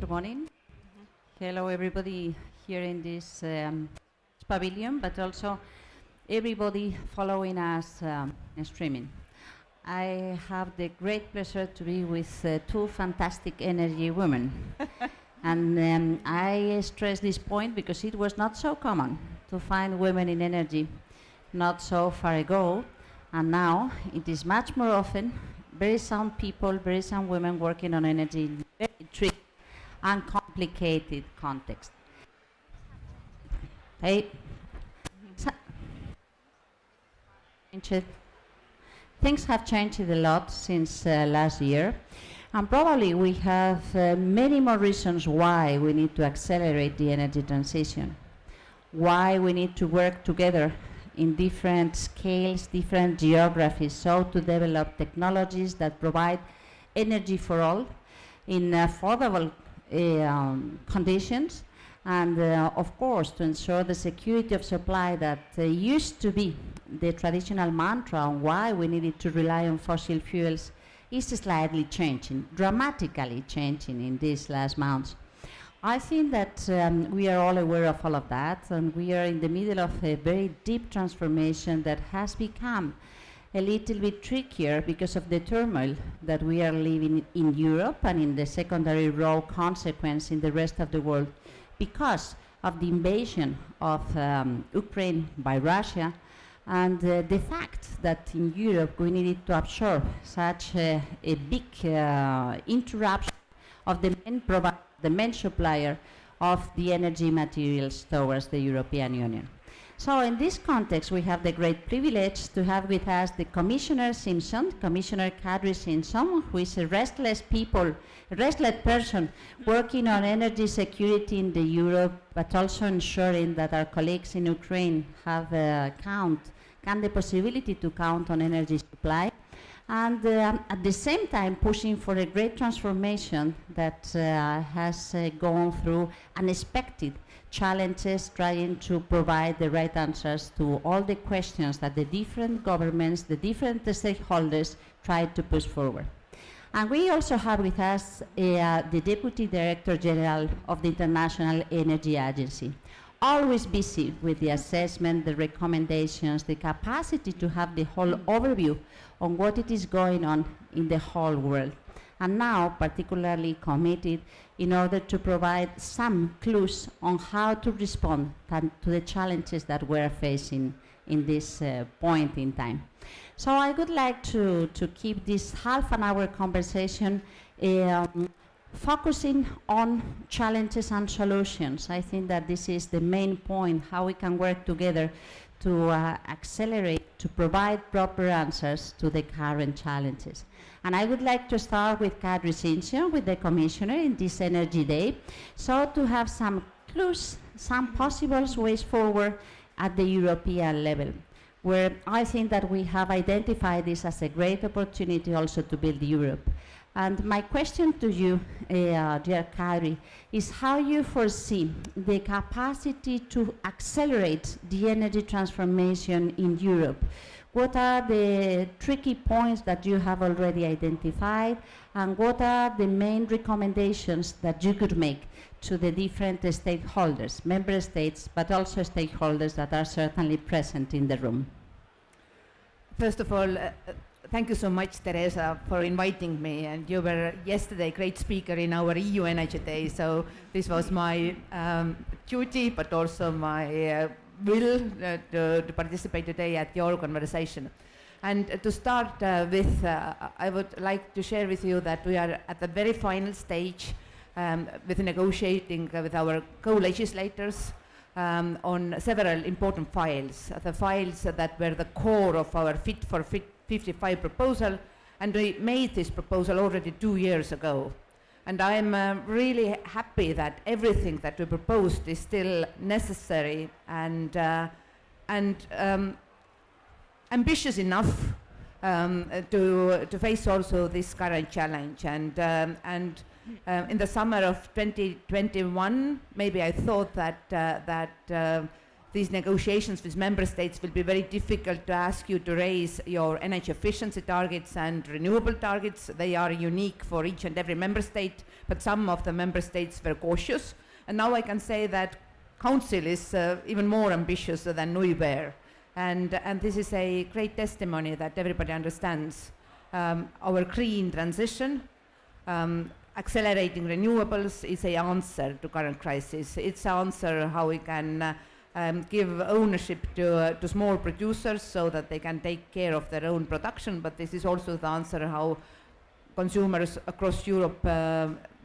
Good morning. Hello, everybody here in this pavilion, but also everybody following us in streaming. I have the great pleasure to be with two fantastic energy women. And I stress this point because it was not so common to find women in energy not so far ago, and now it is much more often. Very sound people, very sound women working on energy in very tricky and complicated context. Hey. Things have changed a lot since last year, and probably we have many more reasons why we need to accelerate the energy transition, why we need to work together in different scales, different geographies, so to develop technologies that provide energy for all in affordable conditions, and of course to ensure the security of supply that used to be the traditional mantra on why we needed to rely on fossil fuels is slightly changing, dramatically changing in these last months. I think that we are all aware of all of that, and we are in the middle of a very deep transformation that has become a little bit trickier because of the turmoil that we are living in Europe and in the secondary raw consequence in the rest of the world because of the invasion of Ukraine by Russia, and the fact that in Europe we needed to absorb such a big interruption of the main supplier of the energy materials towards the European Union. So in this context, we have the great privilege to have with us the Commissioner Simpson, Commissioner Kadri Simpson, who is a restless person working on energy security in the Europe, but also ensuring that our colleagues in Ukraine have the possibility to count on energy supply, and at the same time pushing for a great transformation that has gone through unexpected challenges, trying to provide the right answers to all the questions that the different governments, the different stakeholders tried to push forward. And we also have with us the Deputy Director General of the International Energy Agency, always busy with the assessment, the recommendations, the capacity to have the whole overview on what it is going on in the whole world, and now particularly committed in order to provide some clues on how to respond to the challenges that we're facing in this point in time. So I would like to keep this half an hour conversation focusing on challenges and solutions. I think that this is the main point, how we can work together to accelerate, to provide proper answers to the current challenges. And I would like to start with Kadri Simpson, with the Commissioner in this Energy Day, so to have some clues, some possible ways forward at the European level, where I think that we have identified this as a great opportunity also to build Europe. And my question to you, dear Kadri, is how you foresee the capacity to accelerate the energy transformation in Europe. What are the tricky points that you have already identified, and what are the main recommendations that you could make to the different stakeholders, member states, but also stakeholders that are certainly present in the room? First of all, thank you so much, Teresa, for inviting me. And you were yesterday a great speaker in our EU Energy Day, so this was my duty, but also my will to participate today at your conversation. And to start with, I would like to share with you that we are at the very final stage with negotiating with our co-legislators on several important files, the files that were the core of our Fit for 55 proposal, and we made this proposal already 2 years ago. And I'm really happy that everything that we proposed is still necessary and ambitious enough to face also this current challenge. And in the summer of 2021, maybe I thought that these negotiations with member states will be very difficult to ask you to raise your energy efficiency targets and renewable targets. They are unique for each and every member state, but some of the member states were cautious. And now I can say that Council is even more ambitious than we were. And this is a great testimony that everybody understands our green transition. Accelerating renewables is an answer to current crisis. It's an answer how we can give ownership to small producers so that they can take care of their own production, but this is also the answer how consumers across Europe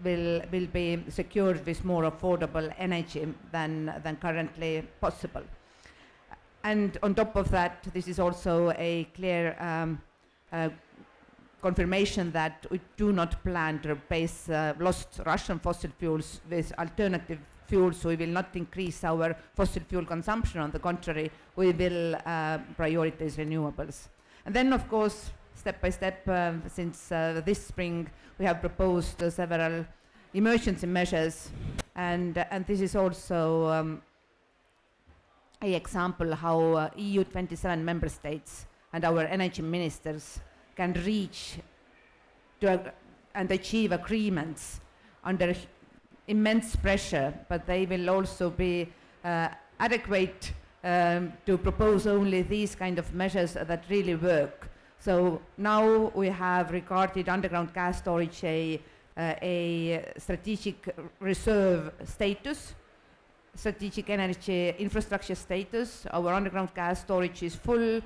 will be secured with more affordable energy than currently possible. And on top of that, this is also a clear confirmation that we do not plan to replace lost Russian fossil fuels with alternative fuels, so we will not increase our fossil fuel consumption. On the contrary, we will prioritize renewables. And then, of course, step by step, since this spring, we have proposed several emergency measures, and this is also an example how EU 27 member states and our energy ministers can reach and achieve agreements under immense pressure, but they will also be adequate to propose only these kind of measures that really work. So now we have regarded underground gas storage a strategic reserve status, strategic energy infrastructure status. Our underground gas storage is full.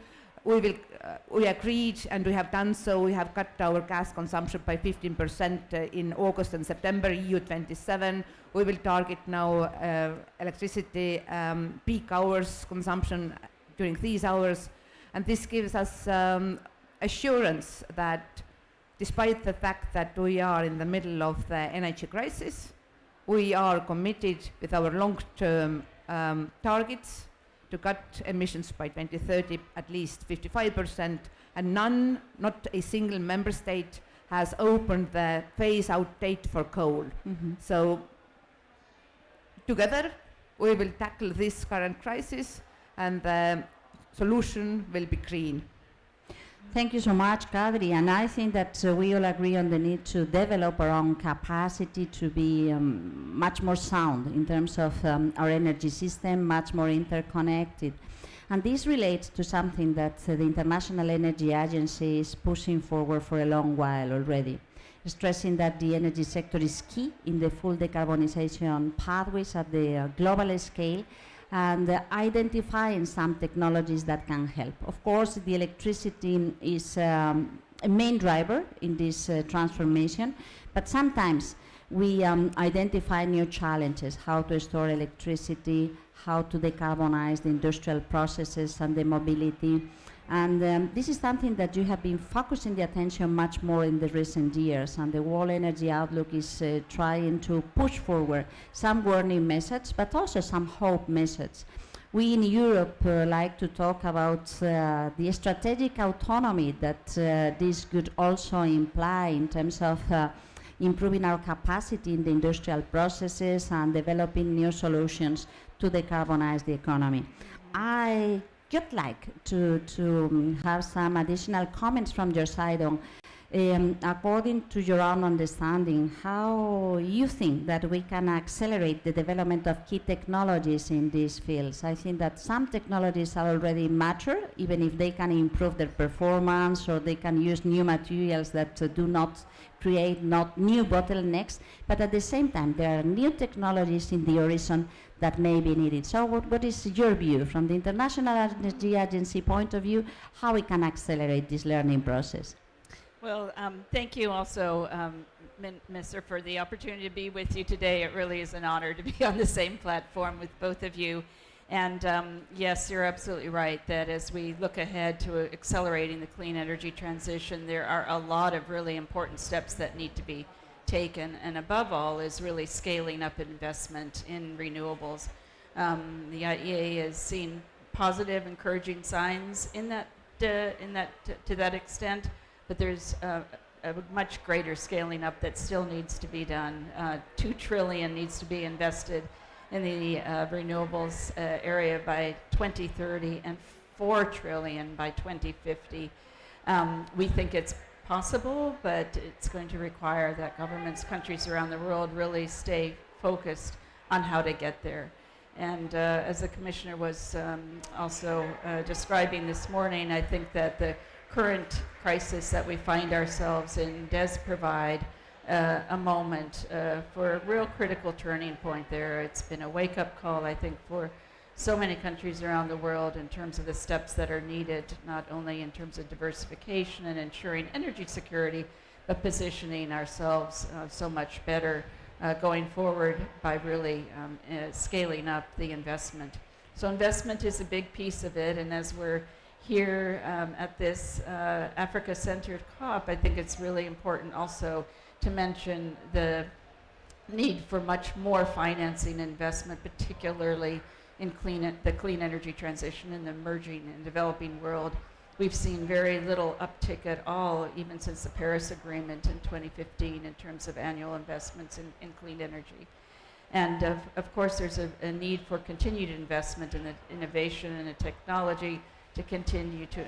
We agreed, and we have done so. We have cut our gas consumption by 15% in August and September, EU 27. We will target now electricity peak hours consumption during these hours. And this gives us assurance that despite the fact that we are in the middle of the energy crisis, we are committed with our long-term targets to cut emissions by 2030 at least 55%, and not a single member state has opened the phase-out date for coal. So together we will tackle this current crisis, and the solution will be green. Thank you so much, Kadri. And I think that we all agree on the need to develop our own capacity to be much more sound in terms of our energy system, much more interconnected. And this relates to something that the International Energy Agency is pushing forward for a long while already, stressing that the energy sector is key in the full decarbonization pathways at the global scale, and identifying some technologies that can help. Of course, the electricity is a main driver in this transformation, but sometimes we identify new challenges, how to store electricity, how to decarbonize the industrial processes and the mobility. And this is something that you have been focusing the attention much more in the recent years, and the World Energy Outlook is trying to push forward some warning messages, but also some hope messages. We in Europe like to talk about the strategic autonomy that this could also imply in terms of improving our capacity in the industrial processes and developing new solutions to decarbonize the economy. I would like to have some additional comments from your side on, according to your own understanding, how you think that we can accelerate the development of key technologies in these fields. I think that some technologies are already mature, even if they can improve their performance or they can use new materials that do not create new bottlenecks, but at the same time there are new technologies in the horizon that may be needed. So what is your view from the International Energy Agency point of view, how we can accelerate this learning process? Well, thank you also, Mr. for the opportunity to be with you today. It really is an honor to be on the same platform with both of you. And yes, you're absolutely right that as we look ahead to accelerating the clean energy transition, there are a lot of really important steps that need to be taken, and above all is really scaling up investment in renewables. The IEA has seen positive, encouraging signs in that, to that extent, but there's a much greater scaling up that still needs to be done. $2 trillion needs to be invested in the renewables area by 2030 and 4 trillion by 2050. We think it's possible, but it's going to require that governments, countries around the world really stay focused on how to get there. And as the Commissioner was also describing this morning, I think that the current crisis that we find ourselves in does provide a moment for a real critical turning point there. It's been a wake-up call, I think, for so many countries around the world in terms of the steps that are needed, not only in terms of diversification and ensuring energy security, but positioning ourselves so much better going forward by really scaling up the investment. So investment is a big piece of it, and as we're here at this Africa-centered COP, I think it's really important also to mention the need for much more financing investment, particularly in the clean energy transition in the emerging and developing world. We've seen very little uptick at all, even since the Paris Agreement in 2015, in terms of annual investments in clean energy. And of course, there's a need for continued investment in the innovation and the technology to continue to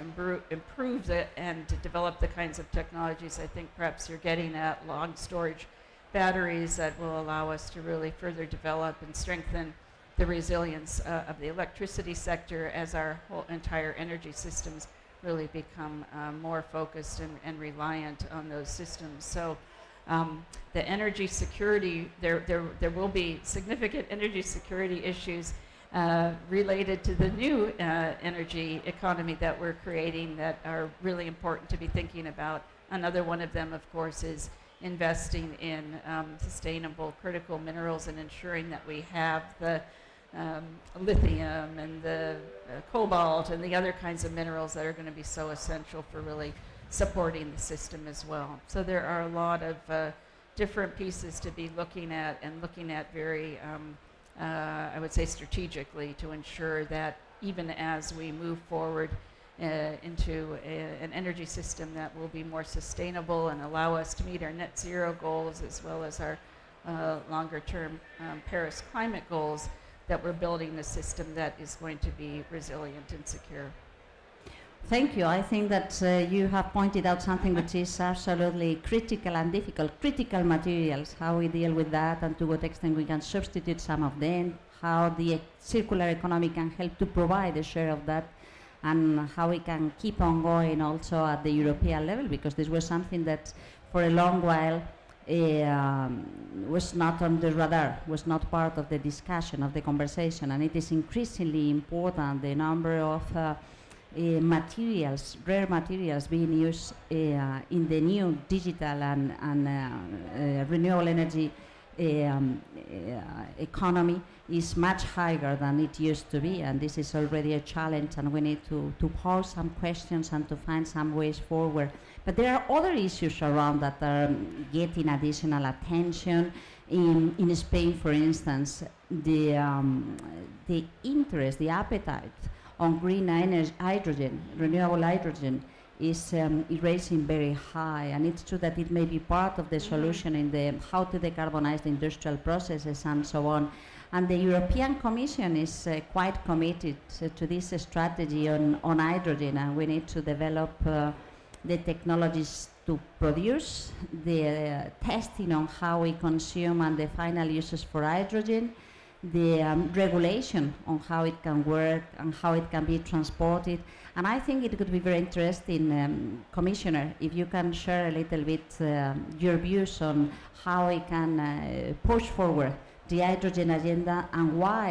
improve and to develop the kinds of technologies I think perhaps you're getting at, long storage batteries that will allow us to really further develop and strengthen the resilience of the electricity sector as our whole entire energy systems really become more focused and reliant on those systems. So the energy security, there will be significant energy security issues related to the new energy economy that we're creating that are really important to be thinking about. Another one of them, of course, is investing in sustainable critical minerals and ensuring that we have the lithium and the cobalt and the other kinds of minerals that are going to be so essential for really supporting the system as well. So there are a lot of different pieces to be looking at, and looking at very, I would say, strategically, to ensure that even as we move forward into an energy system that will be more sustainable and allow us to meet our net zero goals as well as our longer term Paris climate goals, that we're building a system that is going to be resilient and secure. Thank you. I think that you have pointed out something which is absolutely critical and difficult. Critical materials, how we deal with that and to what extent we can substitute some of them, how the circular economy can help to provide a share of that, and how we can keep on going also at the European level, because this was something that for a long while was not on the radar, was not part of the discussion, of the conversation, and it is increasingly important, the number of materials, rare materials being used in the new digital and renewable energy economy is much higher than it used to be, and this is already a challenge, and we need to pose some questions and to find some ways forward. But there are other issues around that are getting additional attention. In Spain, for instance, the interest, the appetite on green hydrogen, renewable hydrogen, is raising very high, and it's true that it may be part of the solution in the how to decarbonize the industrial processes and so on. And the European Commission is quite committed to this strategy on hydrogen, and we need to develop the technologies to produce, the testing on how we consume and the final uses for hydrogen, the regulation on how it can work and how it can be transported. And I think it could be very interesting, Commissioner, if you can share a little bit your views on how we can push forward the hydrogen agenda and why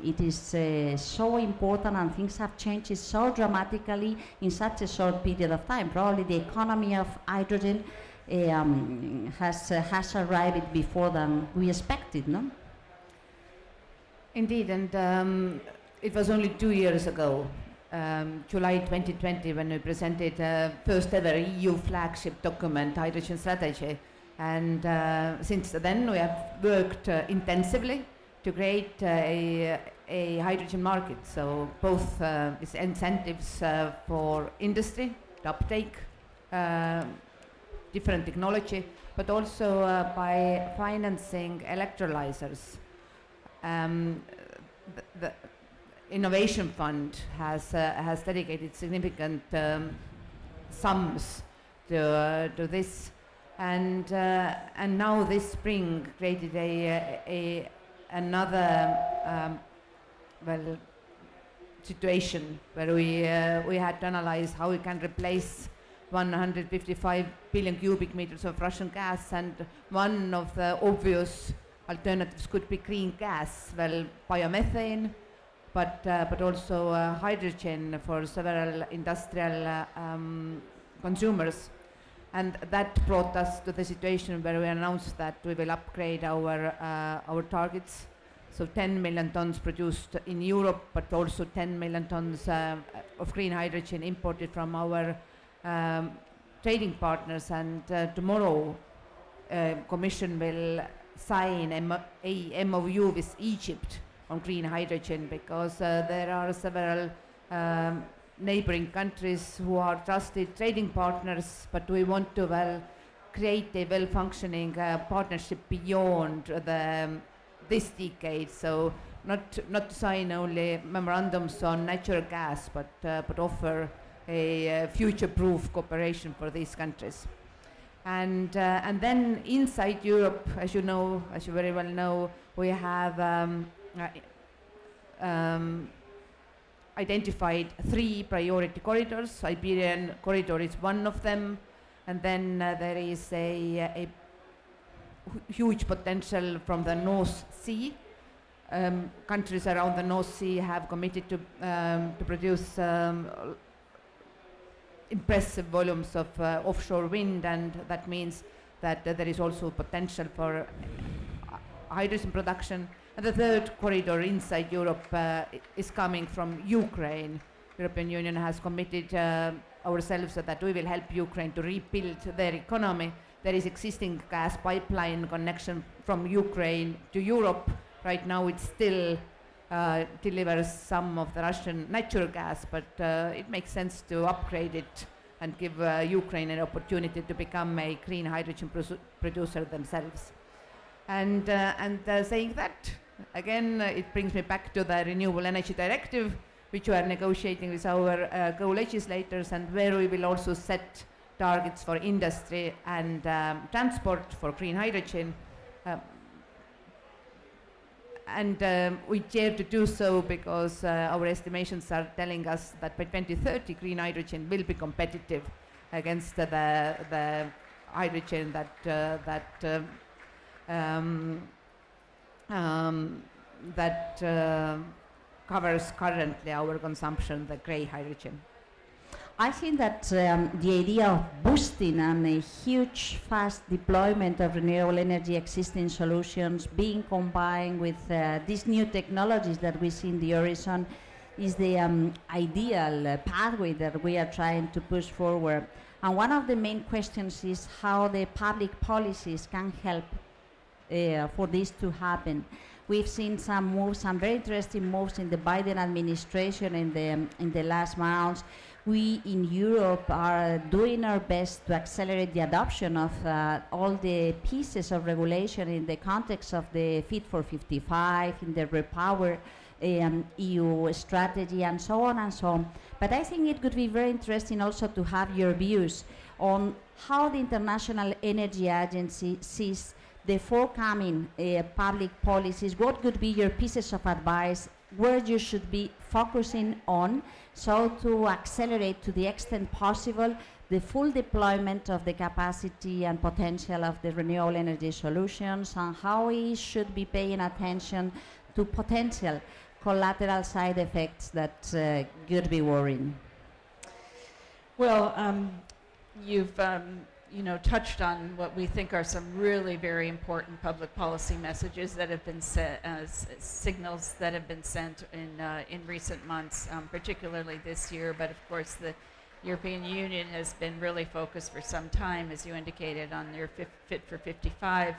it is so important, and things have changed so dramatically in such a short period of time. Probably the economy of hydrogen has arrived before than we expected, no? Indeed, and it was only 2 years ago, July 2020, when we presented first ever EU flagship document, Hydrogen Strategy. And since then we have worked intensively to create a hydrogen market. So both these incentives for industry to uptake different technology, but also by financing electrolyzers. the Innovation Fund has dedicated significant sums to this, and now this spring created another situation where we had to analyze how we can replace 155 billion cubic meters of Russian gas, and one of the obvious alternatives could be green gas, biomethane, but also hydrogen for several industrial consumers. And that brought us to the situation where we announced that we will upgrade our targets. So 10 million tons produced in Europe, but also 10 million tons of green hydrogen imported from our trading partners. And tomorrow, Commission will sign a MOU with Egypt on green hydrogen, because there are several neighboring countries who are trusted trading partners, but we want to create a well-functioning partnership beyond this decade. So not to sign only memorandums on natural gas, but offer a future-proof cooperation for these countries. And then inside Europe, as you very well know, we have identified 3 priority corridors. Iberian corridor is one of them, and then there is a huge potential from the North Sea. Countries around the North Sea have committed to produce impressive volumes of offshore wind, and that means that there is also potential for hydrogen production. And the 3rd corridor inside Europe is coming from Ukraine. European Union has committed ourselves that we will help Ukraine to rebuild their economy. There is existing gas pipeline connection from Ukraine to Europe. Right now it still delivers some of the Russian natural gas, but it makes sense to upgrade it and give Ukraine an opportunity to become a green hydrogen producer themselves. And saying that, again, it brings me back to the Renewable Energy Directive, which we are negotiating with our co-legislators, and where we will also set targets for industry and transport for green hydrogen. We dare to do so because our estimations are telling us that by 2030 green hydrogen will be competitive against the hydrogen that covers currently our consumption, the grey hydrogen. I think that the idea of boosting and a huge, fast deployment of renewable energy existing solutions being combined with these new technologies that we see in the horizon is the ideal pathway that we are trying to push forward. And one of the main questions is how the public policies can help for this to happen. We've seen some moves, some very interesting moves in the Biden administration in the last months. We in Europe are doing our best to accelerate the adoption of all the pieces of regulation in the context of the Fit for 55, in the Repower EU strategy, and so on and so on. But I think it could be very interesting also to have your views on how the International Energy Agency sees the forthcoming public policies. What could be your pieces of advice, where you should be focusing on, so to accelerate to the extent possible the full deployment of the capacity and potential of the renewable energy solutions, and how we should be paying attention to potential collateral side effects that could be worrying? Well, you've touched on what we think are some really very important public policy messages that have been set, signals that have been sent in recent months, particularly this year. But of course, the European Union has been really focused for some time, as you indicated, on their Fit for 55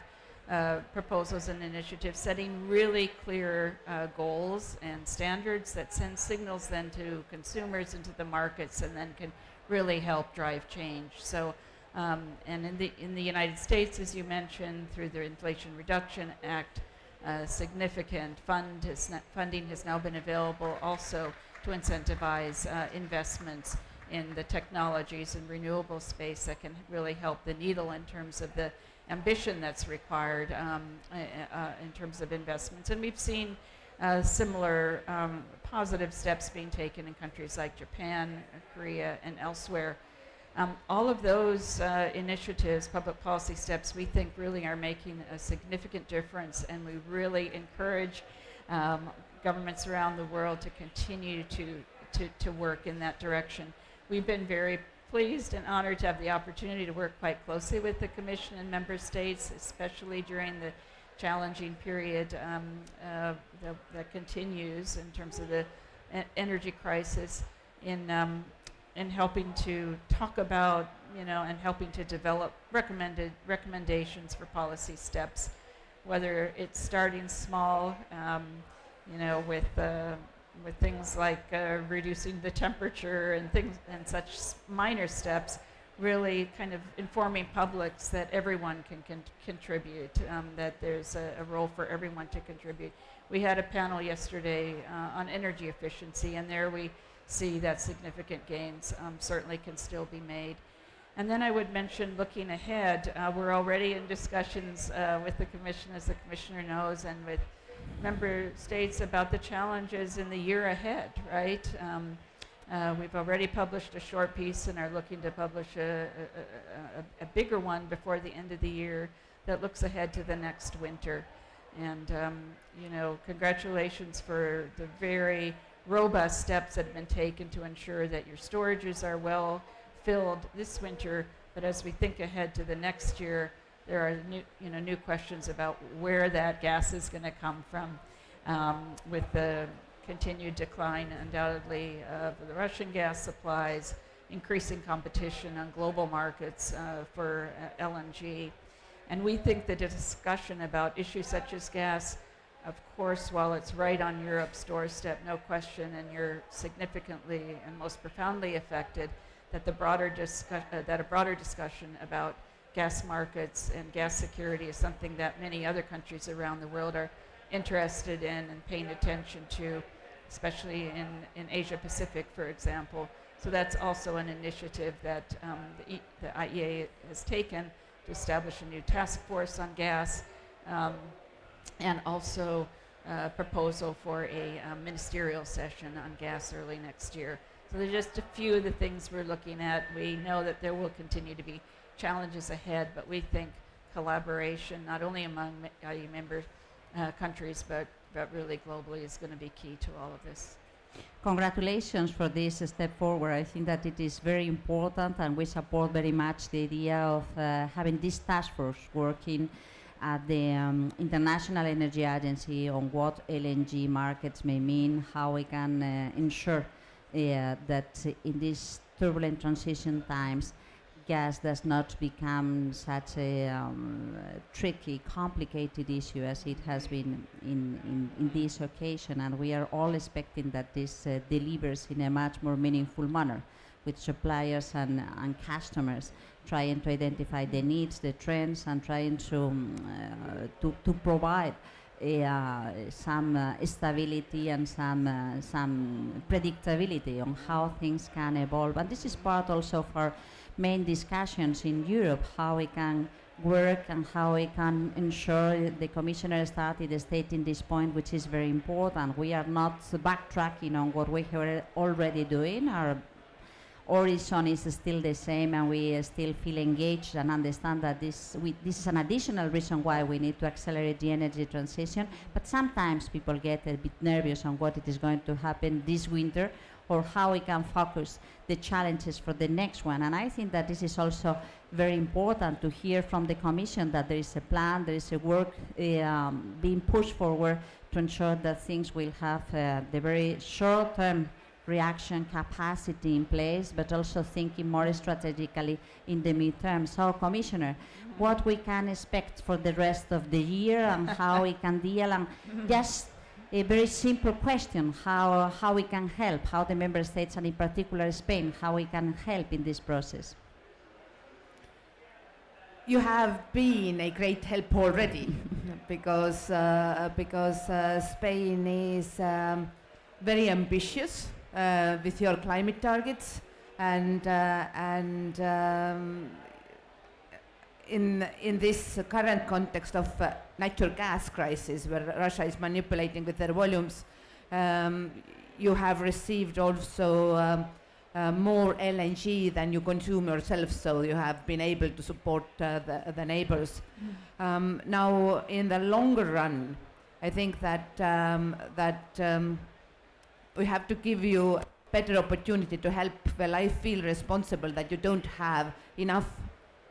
proposals and initiatives, setting really clear goals and standards that send signals then to consumers and to the markets, and then can really help drive change. So. And in the United States, as you mentioned, through the Inflation Reduction Act, significant funding has now been available also to incentivize investments in the technologies and renewable space that can really help the needle in terms of the ambition that's required in terms of investments. And we've seen similar positive steps being taken in countries like Japan, Korea, and elsewhere. All of those initiatives, public policy steps, we think really are making a significant difference, and we really encourage governments around the world to continue to work in that direction. We've been very pleased and honored to have the opportunity to work quite closely with the Commission and member states, especially during the challenging period that continues in terms of the energy crisis, in helping to talk about, and helping to develop recommendations for policy steps, whether it's starting small, with things like reducing the temperature and things and such minor steps, really kind of informing publics that everyone can contribute, that there's a role for everyone to contribute. We had a panel yesterday on energy efficiency, and there we see that significant gains certainly can still be made. And then I would mention, looking ahead, we're already in discussions with the Commission, as the Commissioner knows, and with member states about the challenges in the year ahead, right? We've already published a short piece and are looking to publish a bigger one before the end of the year that looks ahead to the next winter. And, congratulations for the very robust steps that have been taken to ensure that your storages are well filled this winter. But as we think ahead to the next year, there are new questions about where that gas is going to come from, with the continued decline, undoubtedly, of the Russian gas supplies, increasing competition on global markets for LNG. And we think that a discussion about issues such as gas, of course, while it's right on Europe's doorstep, no question, and you're significantly and most profoundly affected, that a broader discussion about gas markets and gas security is something that many other countries around the world are interested in and paying attention to, especially in Asia Pacific, for example. So that's also an initiative that the IEA has taken to establish a new task force on gas, and also a proposal for a ministerial session on gas early next year. So there's just a few of the things we're looking at. We know that there will continue to be challenges ahead, but we think collaboration, not only among IEA member countries, but really globally, is going to be key to all of this. Congratulations for this step forward. I think that it is very important, and we support very much the idea of having this task force working at the International Energy Agency on what LNG markets may mean, how we can ensure that in these turbulent transition times, gas does not become such a tricky, complicated issue as it has been in this occasion. And we are all expecting that this delivers in a much more meaningful manner, with suppliers and customers trying to identify the needs, the trends, and trying to provide some stability and some predictability on how things can evolve. And this is part also of our main discussions in Europe, how we can work and how we can ensure. The Commissioner started stating this point, which is very important. We are not backtracking on what we are already doing. Our horizon is still the same, and we still feel engaged and understand that this is an additional reason why we need to accelerate the energy transition. But sometimes people get a bit nervous on what it is going to happen this winter, or how we can focus the challenges for the next one. And I think that this is also very important to hear from the Commission, that there is a plan, there is a work being pushed forward to ensure that things will have the very short-term reaction capacity in place, but also thinking more strategically in the midterm. So, Commissioner, what we can expect for the rest of the year, and how we can deal, and just a very simple question, how we can help, how the member states, and in particular Spain, how we can help in this process. You have been a great help already. because Spain is very ambitious with your climate targets, and in this current context of natural gas crisis, where Russia is manipulating with their volumes, you have received also more LNG than you consume yourself, so you have been able to support the neighbors. Now, in the longer run, I think that we have to give you better opportunity to help. Well, I feel responsible that you don't have enough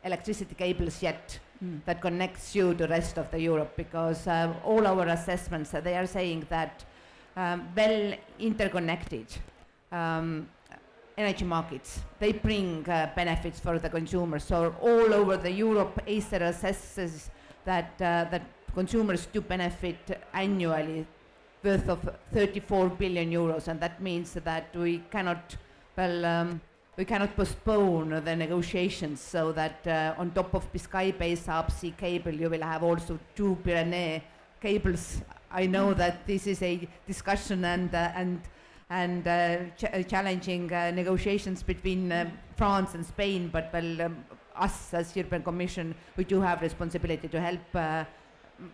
electricity cables yet that connects you to the rest of the Europe, because all our assessments, they are saying that well interconnected energy markets, they bring benefits for the consumers. So all over the Europe, Acer assesses that that consumers do benefit annually worth of 34 billion euros, and that means that we cannot, we cannot postpone the negotiations, so that on top of Biscay-based subsea cable, you will have also 2 Pyrenees cables. I know that this is a discussion and challenging negotiations between France and Spain, but us as European Commission, we do have responsibility to help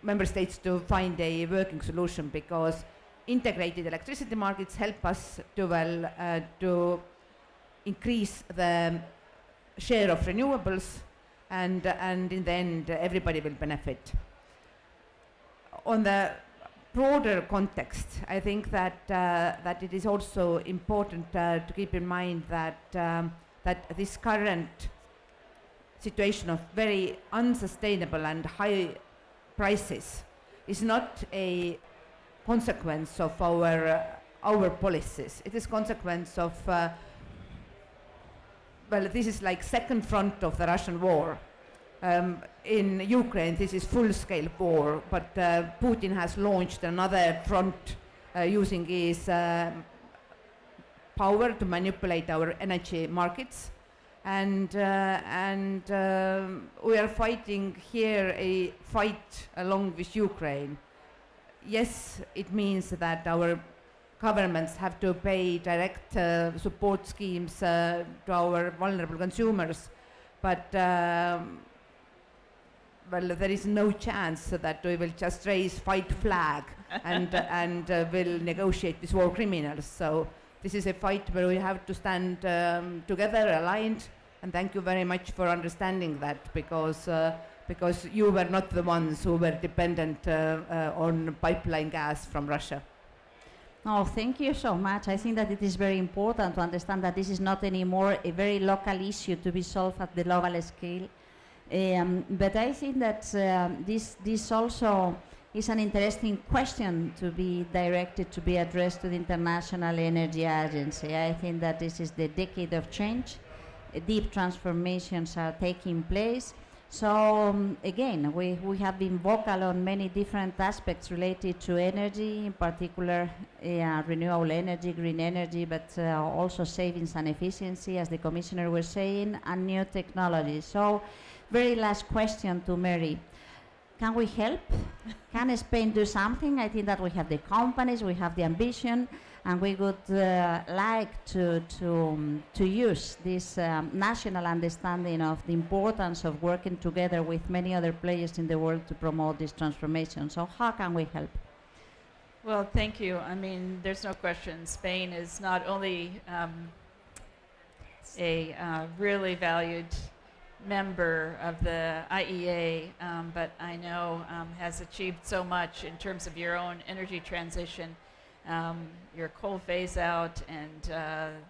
member states to find a working solution, because integrated electricity markets help us to to increase the share of renewables, and in the end everybody will benefit. On the broader context, I think that that it is also important to keep in mind that that this current situation of very unsustainable and high prices is not a consequence of our policies. It is consequence of well, this is like second front of the Russian war. In Ukraine, this is full-scale war, but Putin has launched another front using his power to manipulate our energy markets, and we are fighting here a fight along with Ukraine. Yes, it means that our governments have to pay direct support schemes to our vulnerable consumers, but well, there is no chance that we will just raise fight flag and will negotiate with war criminals. So this is a fight where we have to stand together, aligned, and thank you very much for understanding that, because you were not the ones who were dependent on pipeline gas from Russia. Oh, thank you so much. I think that it is very important to understand that this is not anymore a very local issue to be solved at the global scale. But I think that this also is an interesting question to be directed, to be addressed to the International Energy Agency. I think that this is the decade of change. Deep transformations are taking place. So again, we have been vocal on many different aspects related to energy, in particular renewable energy, green energy, but also savings and efficiency, as the Commissioner was saying, and new technologies. So very last question to Mary. Can we help? Can Spain do something? I think that we have the companies, we have the ambition, and we would like to use this national understanding of the importance of working together with many other players in the world to promote this transformation. So how can we help? Well, thank you. I mean, there's no question. Spain is not only a really valued member of the IEA, but I know has achieved so much in terms of your own energy transition, your coal phase out, and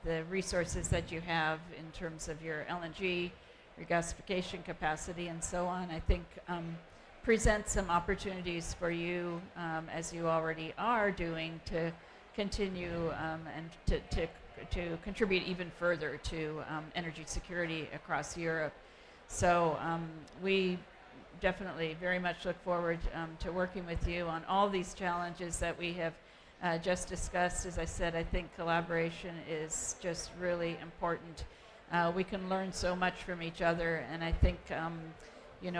the resources that you have in terms of your LNG, your gasification capacity, and so on. I think present some opportunities for you, as you already are doing, to continue and to contribute even further to energy security across Europe. So we definitely very much look forward to working with you on all these challenges that we have just discussed. As I said, I think collaboration is just really important. We can learn so much from each other, and I think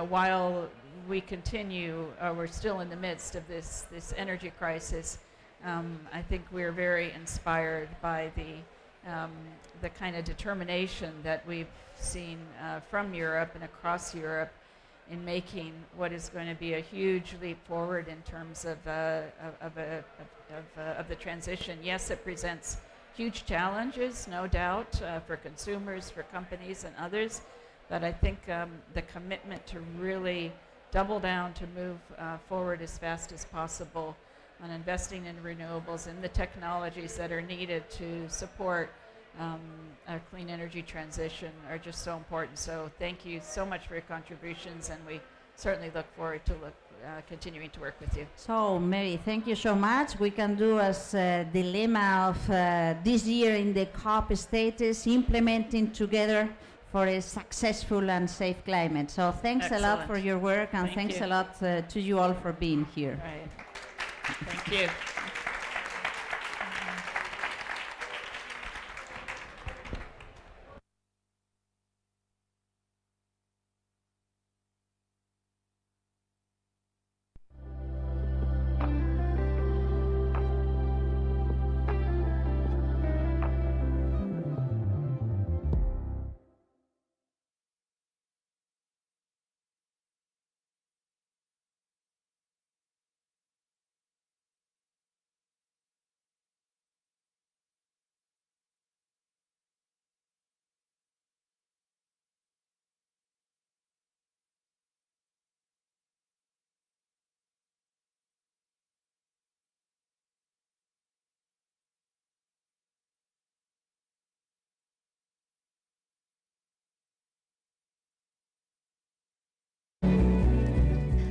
while we continue, we're still in the midst of this energy crisis. I think we're very inspired by the kind of determination that we've seen from Europe and across Europe in making what is going to be a huge leap forward in terms of the transition. Yes, it presents huge challenges, no doubt, for consumers, for companies, and others. But I think the commitment to really double down to move forward as fast as possible on investing in renewables and the technologies that are needed to support a clean energy transition are just so important. So thank you so much for your contributions, and we certainly look forward to continuing to work with you. So, Mary, thank you so much. We can do as a dilemma of this year in the COP status, implementing together for a successful and safe climate. So thanks a lot for your work, and thanks a lot to you all for being here. Right. Thank you.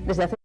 Desde hace